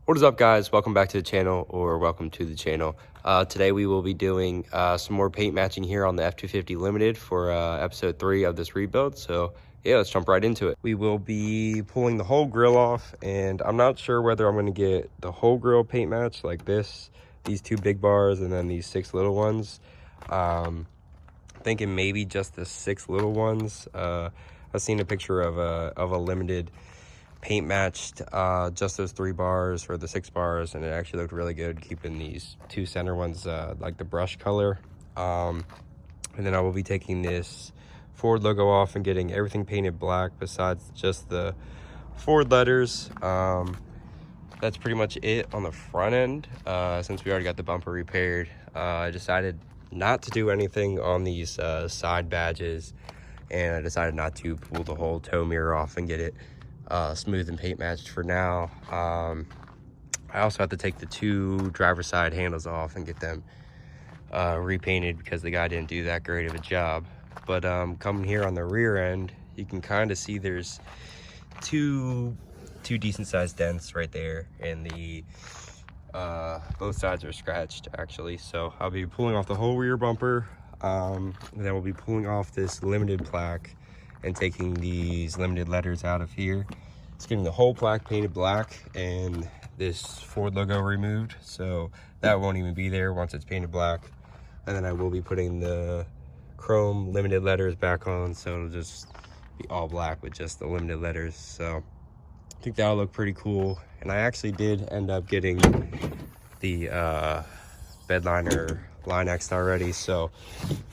What is up, guys? Welcome back to the channel, or welcome to the channel. Today we will be doing some more paint matching here on the F250 Limited for episode 3 of this rebuild. So yeah, let's jump right into it. We will be pulling the whole grill off, and I'm not sure whether I'm going to get the whole grill paint match like this, these 2 big bars and then these 6 little ones. Thinking maybe just the 6 little ones. I've seen a picture of a Limited paint matched just those 3 bars or the 6 bars, and it actually looked really good, keeping these 2 center ones like the brush color. And then I will be taking this Ford logo off and getting everything painted black besides just the Ford letters. That's pretty much it on the front end. Since we already got the bumper repaired, I decided not to do anything on these side badges, and I decided not to pull the whole tow mirror off and get it smooth and paint matched for now. I also have to take the 2 driver's side handles off and get them repainted because the guy didn't do that great of a job. But coming here on the rear end, you can kind of see there's two decent sized dents right there, and the both sides are scratched actually. So I'll be pulling off the whole rear bumper, and then we'll be pulling off this Limited plaque and taking these Limited letters out of here. It's getting the whole plaque painted black and this Ford logo removed, so that won't even be there once it's painted black. And then I will be putting the chrome Limited letters back on, so it'll just be all black with just the Limited letters. So I think that'll look pretty cool. And I actually did end up getting the bed liner line X already, so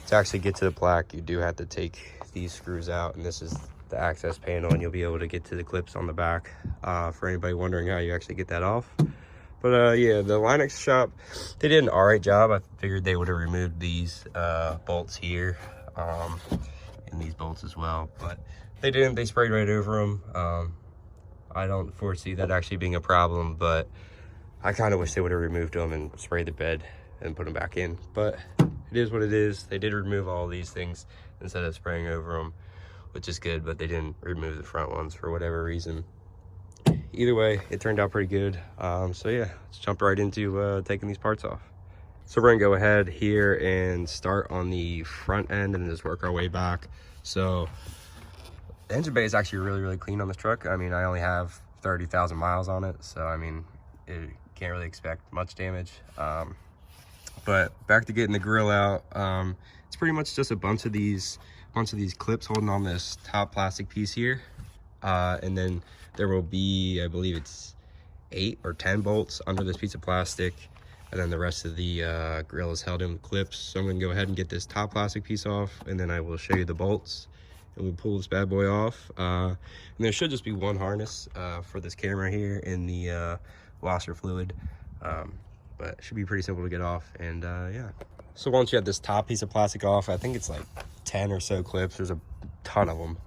to actually get to the plaque you do have to take these screws out, and this is the access panel, and you'll be able to get to the clips on the back, for anybody wondering how you actually get that off. But yeah, the Line X shop, they did an alright job. I figured they would have removed these bolts here, and these bolts as well, but they didn't. They sprayed right over them. I don't foresee that actually being a problem, but I kind of wish they would have removed them and sprayed the bed and put them back in. But it is what it is. They did remove all these things instead of spraying over them, which is good, but they didn't remove the front ones for whatever reason. Either way, it turned out pretty good. So yeah, let's jump right into taking these parts off. So we're gonna go ahead here and start on the front end and just work our way back. So the engine bay is actually really clean on this truck. I mean, I only have 30,000 miles on it, so I mean, it can't really expect much damage. But back to getting the grill out. It's pretty much just a bunch of these clips holding on this top plastic piece here, and then there will be, I believe it's 8 or 10 bolts under this piece of plastic, and then the rest of the grill is held in with clips. So I'm going to go ahead and get this top plastic piece off, and then I will show you the bolts, and we'll pull this bad boy off. And there should just be one harness for this camera here in the washer fluid, but it should be pretty simple to get off. And yeah, so once you have this top piece of plastic off, I think it's like 10 or so clips, there's a ton of them,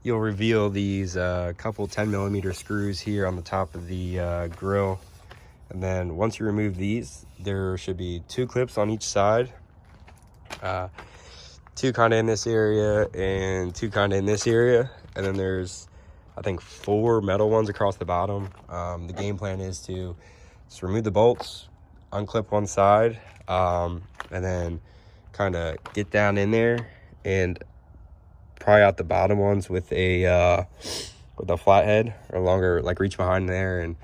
you'll reveal these couple 10mm screws here on the top of the grill. And then once you remove these, there should be 2 clips on each side, 2 kind of in this area and 2 kind of in this area, and then there's, I think, 4 metal ones across the bottom. The game plan is to just remove the bolts, unclip one side, and then kind of get down in there and pry out the bottom ones with a flathead or longer, like reach behind there and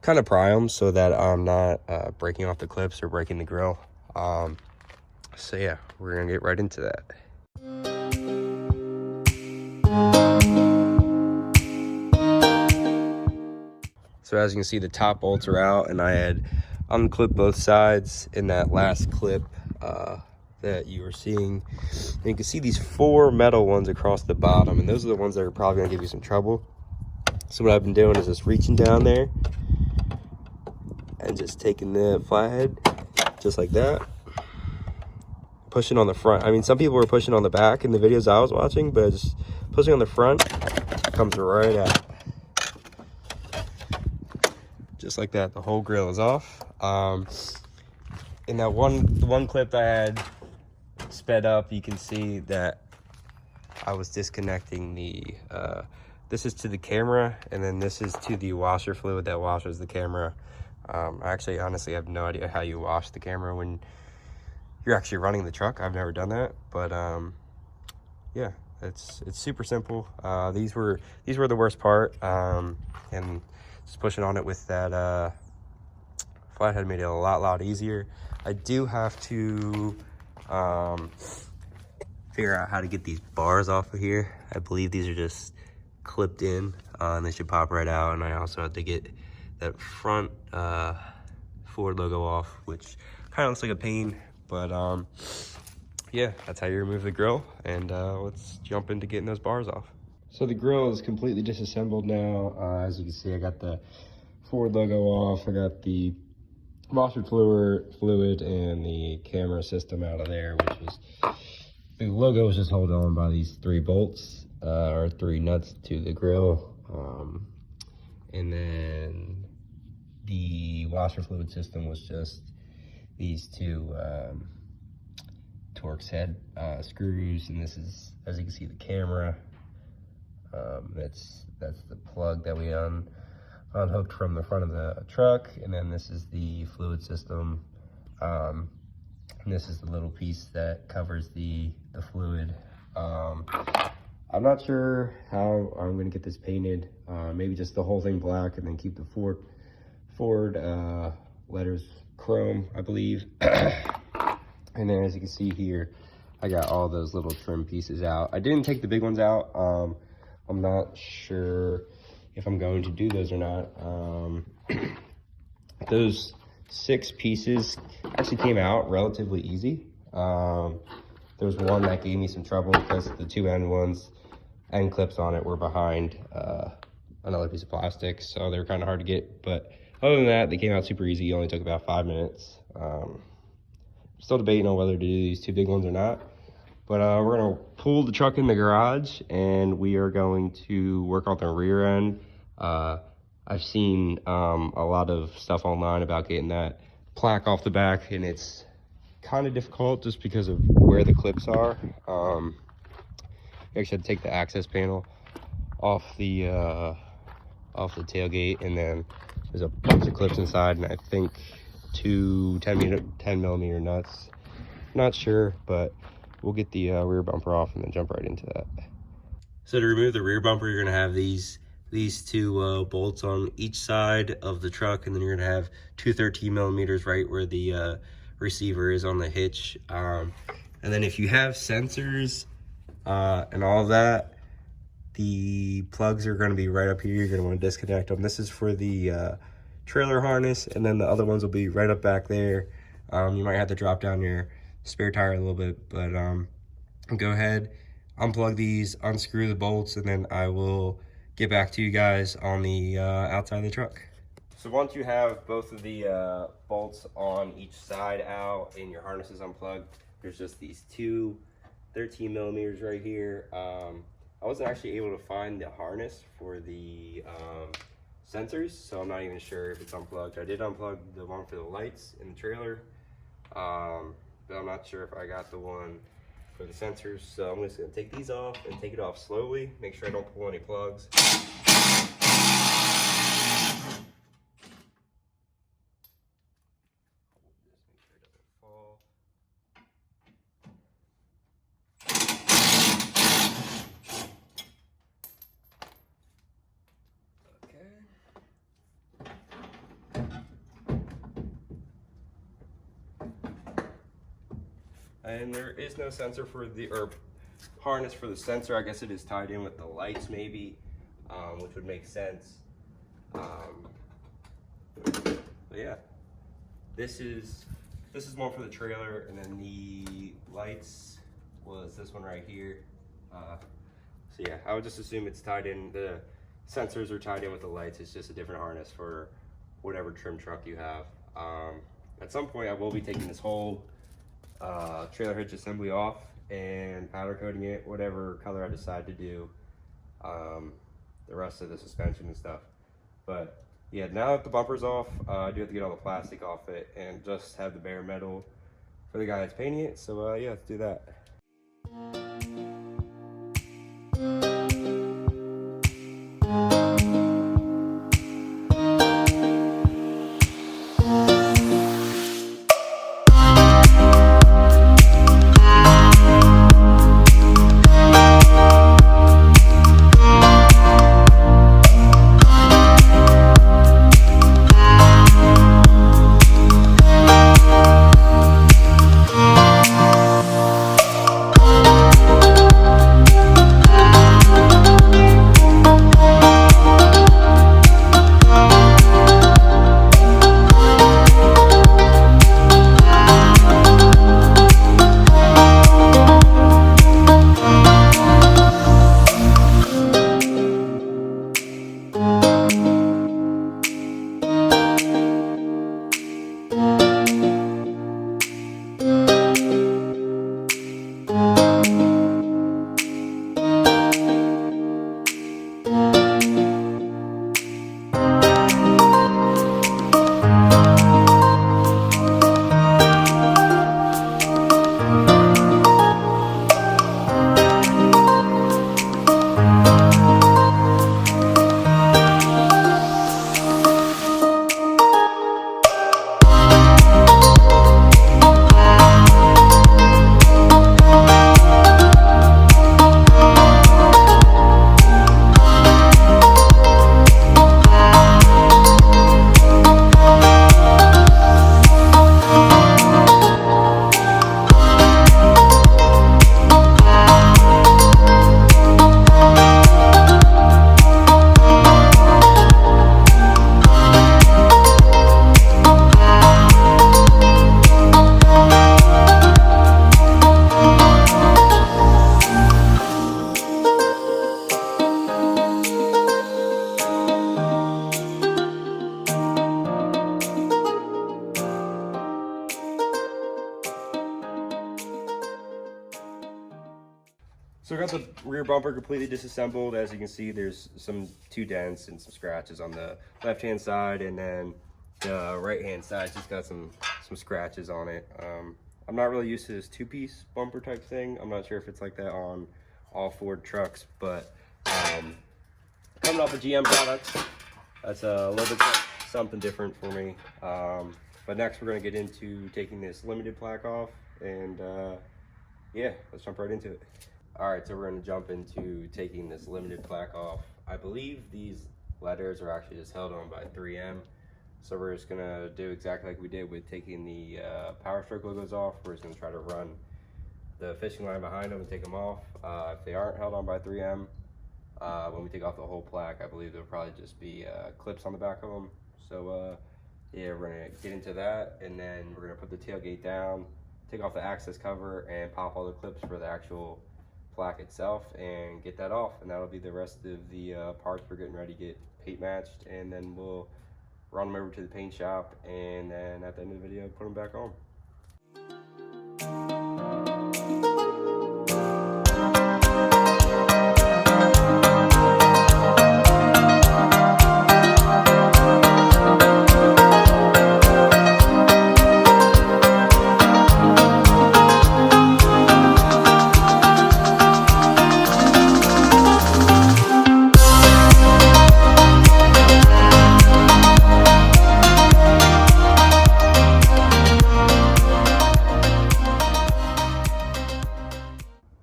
kind of pry them so that I'm not breaking off the clips or breaking the grill. So yeah, we're gonna get right into that. So as you can see, the top bolts are out, and I had unclipped both sides in that last clip that you were seeing. And you can see these 4 metal ones across the bottom, and those are the ones that are probably gonna give you some trouble. So what I've been doing is just reaching down there and just taking the flathead just like that, pushing on the front. I mean, some people were pushing on the back in the videos I was watching, but just pushing on the front comes right out. Just like that, the whole grill is off. In that one clip I had sped up, you can see that I was disconnecting the this is to the camera, and then this is to the washer fluid that washes the camera. I actually honestly have no idea how you wash the camera when you're actually running the truck. I've never done that, but yeah, it's super simple. These were the worst part, and just pushing on it with that flathead made it a lot easier. I do have to figure out how to get these bars off of here. I believe these are just clipped in, and they should pop right out. And I also have to get that front Ford logo off, which kind of looks like a pain, but yeah, that's how you remove the grill. And let's jump into getting those bars off. So the grill is completely disassembled now. As you can see, I got the Ford logo off. I got the washer fluid and the camera system out of there, which was, the logo was just held on by these 3 bolts, or 3 nuts to the grill. And then the washer fluid system was just these 2 Torx head screws, and this is, as you can see, the camera. That's the plug that we unhooked from the front of the truck, and then this is the fluid system. And this is the little piece that covers the fluid. I'm not sure how I'm gonna get this painted. Maybe just the whole thing black and then keep the Ford letters chrome, I believe. And then as you can see here, I got all those little trim pieces out. I didn't take the big ones out. I'm not sure if I'm going to do those or not. Those 6 pieces actually came out relatively easy. There was one that gave me some trouble because the 2 end clips on it were behind another piece of plastic, so they were kind of hard to get. But other than that, they came out super easy. It only took about 5 minutes. Still debating on whether to do these 2 big ones or not. But we're gonna pull the truck in the garage, and we are going to work on the rear end. I've seen a lot of stuff online about getting that plaque off the back, and it's kind of difficult just because of where the clips are. You actually have to take the access panel off the tailgate, and then there's a bunch of clips inside, and I think 2 10 millimeter nuts. Not sure, but we'll get the rear bumper off and then jump right into that. So to remove the rear bumper, you're gonna have these 2 bolts on each side of the truck, and then you're gonna have 2 13 millimeters right where the receiver is on the hitch. And then if you have sensors and all of that, the plugs are gonna be right up here. You're gonna wanna disconnect them. This is for the trailer harness, and then the other ones will be right up back there. You might have to drop down your spare tire a little bit, but go ahead, unplug these, unscrew the bolts, and then I will get back to you guys on the outside of the truck. So once you have both of the bolts on each side out and your harness is unplugged, there's just these 2 13 millimeters right here. I wasn't actually able to find the harness for the sensors, so I'm not even sure if it's unplugged. I did unplug the one for the lights in the trailer, but I'm not sure if I got the one for the sensors. So I'm just gonna take these off and take it off slowly, make sure I don't pull any plugs. And there is no sensor for the, or harness for the sensor. I guess it is tied in with the lights maybe, which would make sense. But yeah, this is more for the trailer, and then the lights was this one right here. So yeah, I would just assume it's tied in, the sensors are tied in with the lights. It's just a different harness for whatever trim truck you have. At some point I will be taking this whole trailer hitch assembly off and powder coating it whatever color I decide to do, the rest of the suspension and stuff. But yeah, now that the bumper's off, I do have to get all the plastic off it and just have the bare metal for the guy that's painting it. So yeah, let's do that. I got the rear bumper completely disassembled. As you can see, there's two dents and some scratches on the left-hand side, and then the right-hand side just got some scratches on it. I'm not really used to this two-piece bumper type thing. I'm not sure if it's like that on all Ford trucks, but coming off of GM products, that's a little bit something different for me. But next we're going to get into taking this limited plaque off, and yeah, let's jump right into it. All right, so we're going to jump into taking this limited plaque off. I believe these letters are actually just held on by 3M. So we're just going to do exactly like we did with taking the Power Stroke logos off. We're just going to try to run the fishing line behind them and take them off. If they aren't held on by 3M, when we take off the whole plaque, I believe there'll probably just be clips on the back of them. So yeah, we're going to get into that, and then we're going to put the tailgate down, take off the access cover, and pop all the clips for the actual plaque itself and get that off. And that'll be the rest of the parts we're getting ready to get paint matched, and then we'll run them over to the paint shop, and then at the end of the video put them back on.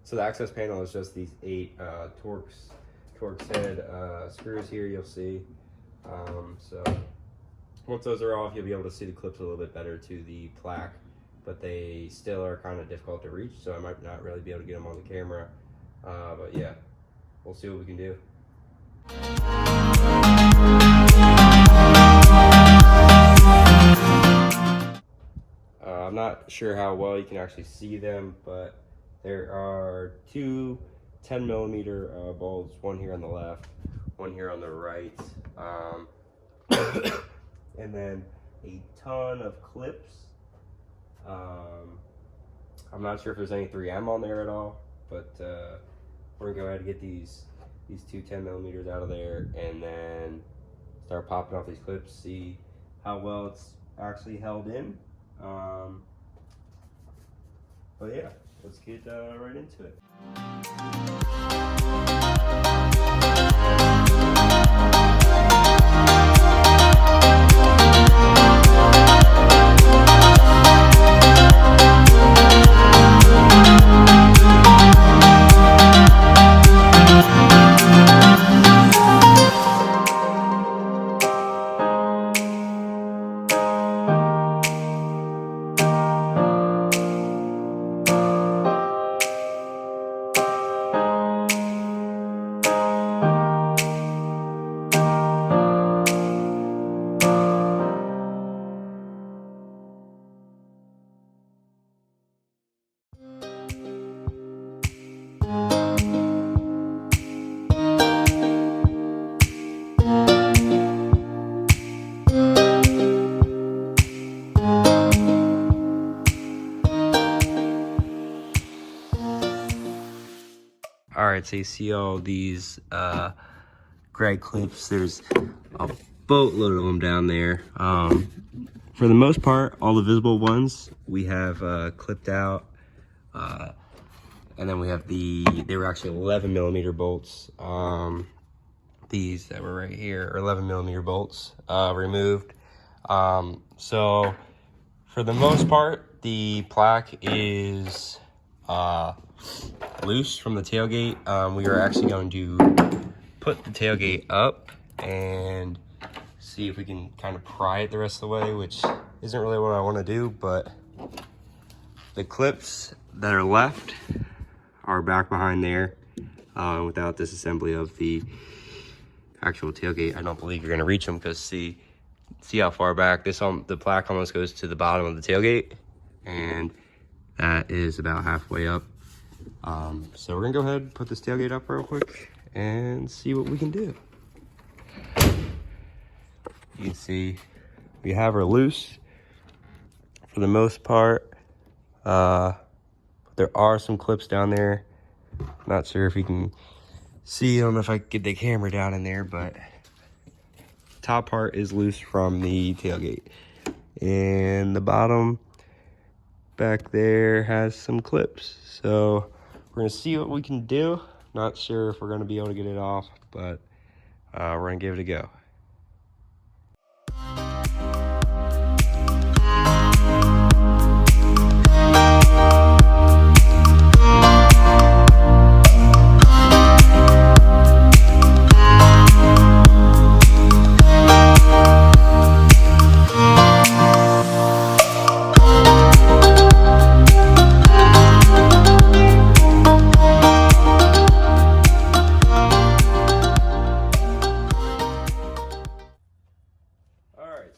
So the access panel is just these 8 Torx head screws here, you'll see. So once those are off, you'll be able to see the clips a little bit better to the plaque, but they still are kind of difficult to reach, so I might not really be able to get them on the camera. But yeah, we'll see what we can do. I'm not sure how well you can actually see them, but there are 2 10mm bolts, one here on the left, one here on the right, and then a ton of clips. I'm not sure if there's any 3M on there at all, but we're gonna go ahead and get these 2 10mm out of there, and then start popping off these clips, see how well it's actually held in. But yeah, let's get right into it. All right, so you see all these gray clips. There's a boatload of them down there. For the most part, all the visible ones we have clipped out. And then we have they were actually 11mm bolts. These that were right here are 11mm bolts removed. So for the most part, the plaque is loose from the tailgate. We are actually going to put the tailgate up and see if we can kind of pry it the rest of the way, which isn't really what I want to do, but the clips that are left are back behind there. Without disassembly of the actual tailgate, I don't believe you're going to reach them, because see how far back the plaque almost goes to the bottom of the tailgate, and that is about halfway up. So we're gonna go ahead and put this tailgate up real quick and see what we can do. You can see we have her loose for the most part. There are some clips down there Not sure if you can see them if I get the camera down in there, but top part is loose from the tailgate. And the bottom back there has some clips. So we're gonna see what we can do. Not sure if we're gonna be able to get it off, but we're gonna give it a go.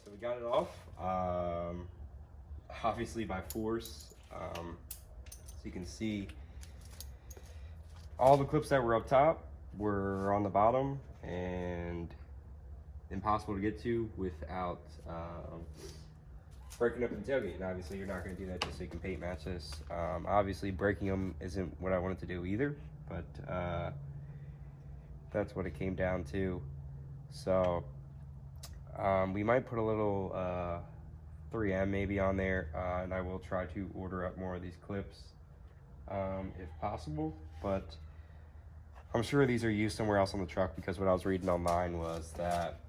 So we got it off, obviously by force. So you can see all the clips that were up top were on the bottom and impossible to get to without breaking up the tailgate. And obviously you're not going to do that just so you can paint match this. Obviously breaking them isn't what I wanted to do either, but that's what it came down to. So we might put a little 3M maybe on there, and I will try to order up more of these clips if possible, but I'm sure these are used somewhere else on the truck, because what I was reading online was that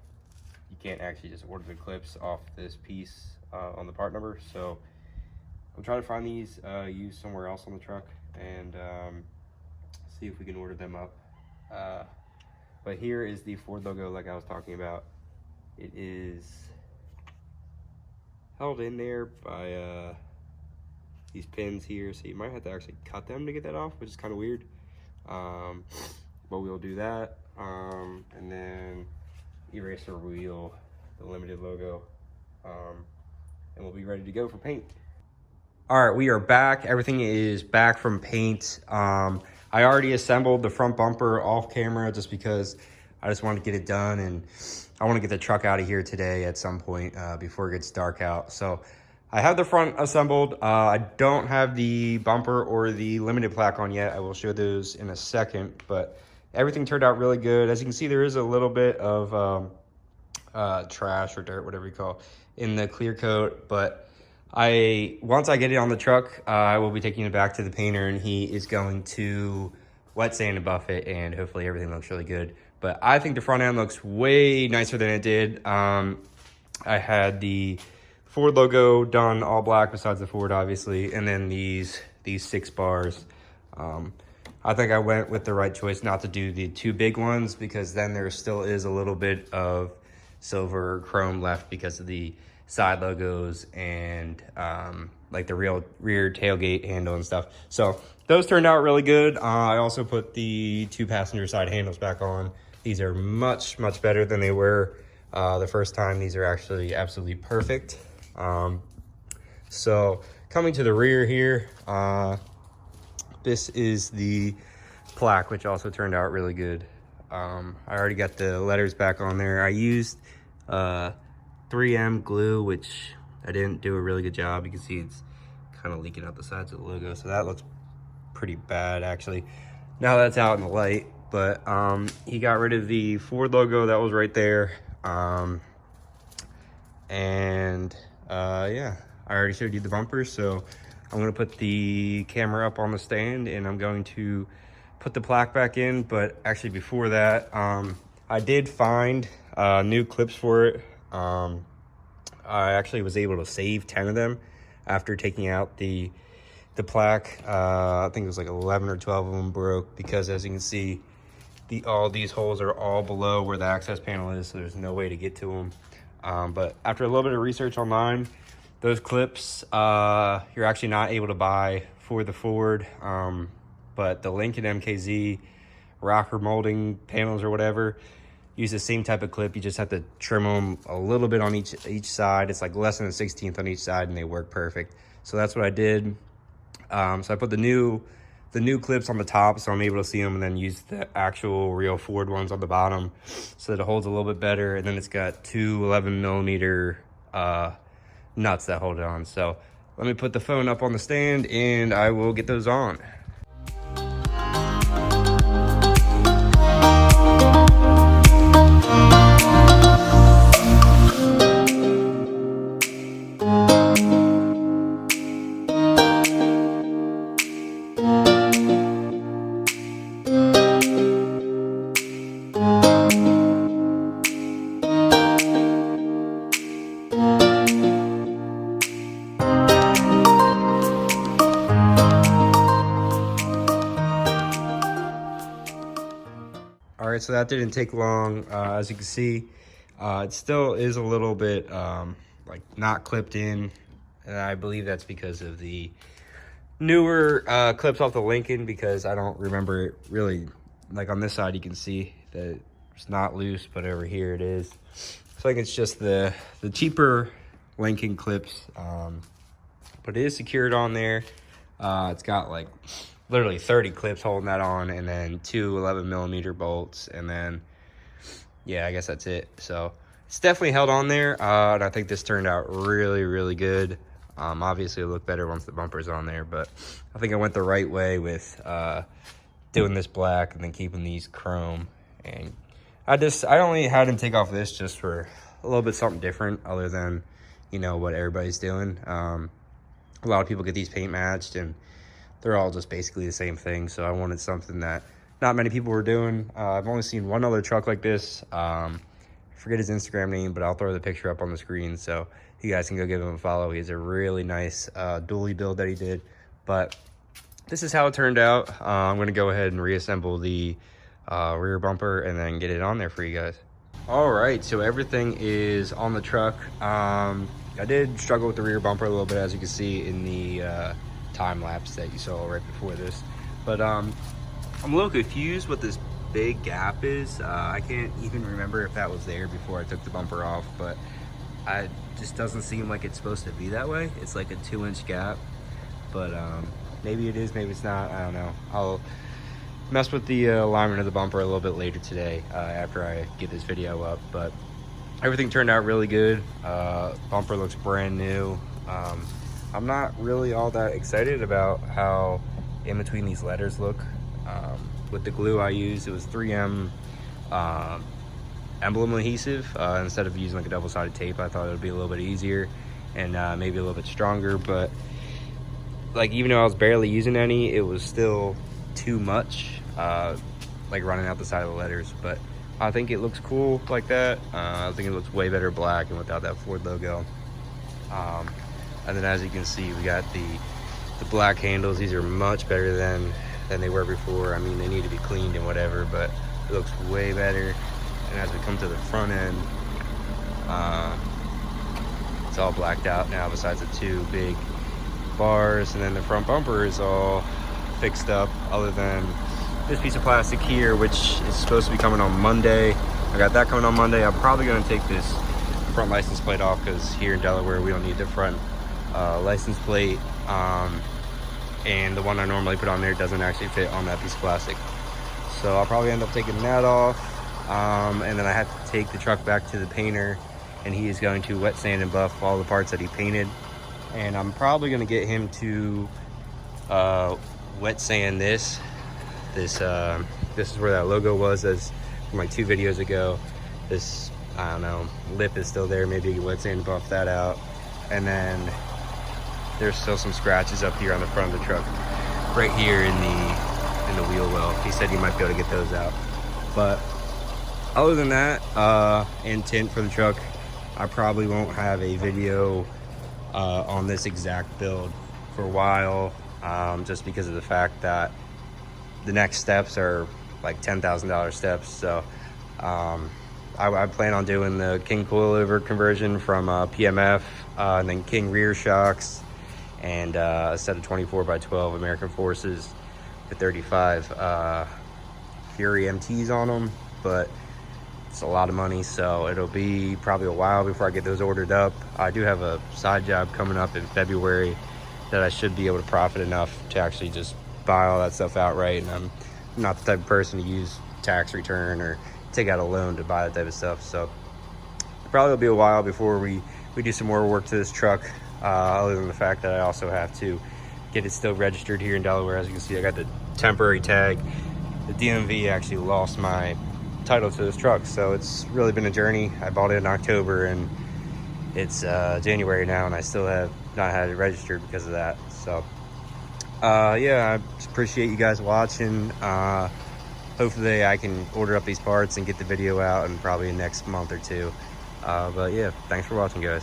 you can't actually just order the clips off this piece on the part number. So I'm trying to find these used somewhere else on the truck and see if we can order them up. But here is the Ford logo like I was talking about. It is held in there by these pins here, so you might have to actually cut them to get that off, which is kind of weird. But we'll do that, and then eraser wheel, the limited logo, and we'll be ready to go for paint. All right, we are back. Everything is back from paint. I already assembled the front bumper off camera just because I just wanted to get it done, and I want to get the truck out of here today at some point before it gets dark out. So I have the front assembled. I don't have the bumper or the limited plaque on yet. I will show those in a second, but everything turned out really good. As you can see, there is a little bit of trash or dirt, whatever you call, in the clear coat, but once I get it on the truck, I will be taking it back to the painter, and he is going to wet sand and buff it, and hopefully everything looks really good. But I think the front end looks way nicer than it did. I had the Ford logo done all black besides the Ford, obviously, and then these 6 bars. I think I went with the right choice not to do the 2 big ones, because then there still is a little bit of silver chrome left because of the side logos and like the rear tailgate handle and stuff. So those turned out really good. I also put the 2 passenger side handles back on. These are much better than they were the first time. These are actually absolutely perfect. So coming to the rear here, this is the plaque, which also turned out really good. I already got the letters back on there. I used 3M glue, which I didn't do a really good job. You can see it's kind of leaking out the sides of the logo, so that looks pretty bad actually. Now that's out in the light, but he got rid of the Ford logo that was right there. Yeah, I already showed you the bumpers, so I'm gonna put the camera up on the stand and I'm going to put the plaque back in. But actually before that, I did find new clips for it. I actually was able to save 10 of them after taking out the plaque. I think it was like 11 or 12 of them broke, because as you can see, all these holes are all below where the access panel is, so there's no way to get to them. But after a little bit of research online, those clips you're actually not able to buy for the Ford, but the Lincoln MKZ rocker molding panels or whatever use the same type of clip. You just have to trim them a little bit on each side. It's like less than a 16th on each side, and they work perfect. So that's what I did. So I put the new clips on the top, so I'm able to see them, and then use the actual real Ford ones on the bottom, so that it holds a little bit better. And then it's got 2 11mm nuts that hold it on. So let me put the phone up on the stand and I will get those on. right, so that didn't take long. As you can see, it still is a little bit like not clipped in, and I believe that's because of the newer clips off the Lincoln, because I don't remember it really. Like on this side you can see that it's not loose, but over here it is. So I think it's just the cheaper Lincoln clips, but it is secured on there. It's got like literally 30 clips holding that on, and then two 11mm bolts, and then yeah, I guess that's it. So it's definitely held on there, and I think this turned out really good. Obviously it'll look better once the bumper's on there, but I think I went the right way with doing this black and then keeping these chrome. And I only had him take off this just for a little bit something different, other than, you know, what everybody's doing. A lot of people get these paint matched and they're all just basically the same thing, so I wanted something that not many people were doing. I've only seen one other truck like this. I forget his Instagram name, but I'll throw the picture up on the screen so you guys can go give him a follow. He has a really nice dually build that he did. But this is how it turned out. I'm gonna go ahead and reassemble the rear bumper and then get it on there for you guys. All right, so everything is on the truck. I did struggle with the rear bumper a little bit, as you can see in the time lapse that you saw right before this. But I'm a little confused what this big gap is. I can't even remember if that was there before I took the bumper off, but it just doesn't seem like it's supposed to be that way. It's like a 2-inch gap, but maybe it is, maybe it's not. I don't know. I'll mess with the alignment of the bumper a little bit later today after I get this video up. But everything turned out really good. Bumper looks brand new. I'm not really all that excited about how in between these letters look. With the glue I used, it was 3M emblem adhesive. Instead of using like a double-sided tape, I thought it would be a little bit easier and maybe a little bit stronger. But like, even though I was barely using any, it was still too much, like running out the side of the letters. But I think it looks cool like that. I think it looks way better black and without that Ford logo. And then as you can see, we got the black handles. These are much better than they were before. I mean, they need to be cleaned and whatever, but it looks way better. And as we come to the front end, it's all blacked out now besides the two big bars, and then the front bumper is all fixed up other than this piece of plastic here, which is supposed to be coming on Monday. I got that coming on Monday. I'm probably going to take this front license plate off, because here in Delaware we don't need the front license plate, and the one I normally put on there doesn't actually fit on that piece of plastic, so I'll probably end up taking that off. And then I have to take the truck back to the painter, and he is going to wet sand and buff all the parts that he painted. And I'm probably going to get him to wet sand this. This is where that logo was, as from like 2 videos ago. This, I don't know, lip is still there. Maybe you can wet sand and buff that out. And then there's still some scratches up here on the front of the truck, right here in the wheel well. He said he might be able to get those out. But other than that, and tint for the truck, I probably won't have a video on this exact build for a while, just because of the fact that the next steps are like $10,000 steps. So I plan on doing the King coilover conversion from PMF, and then King rear shocks, and a set of 24x12 American Forces with 35 Fury MTs on them. But it's a lot of money, so it'll be probably a while before I get those ordered up. I do have a side job coming up in February that I should be able to profit enough to actually just buy all that stuff outright, and I'm not the type of person to use tax return or take out a loan to buy that type of stuff. So it probably will be a while before we do some more work to this truck, other than the fact that I also have to get it still registered here in Delaware. As you can see, I got the temporary tag. The DMV actually lost my title to this truck, so it's really been a journey. I bought it in October, and it's January now, and I still have not had it registered because of that. So yeah, I just appreciate you guys watching. Hopefully I can order up these parts and get the video out in probably the next month or two. But yeah, thanks for watching, guys.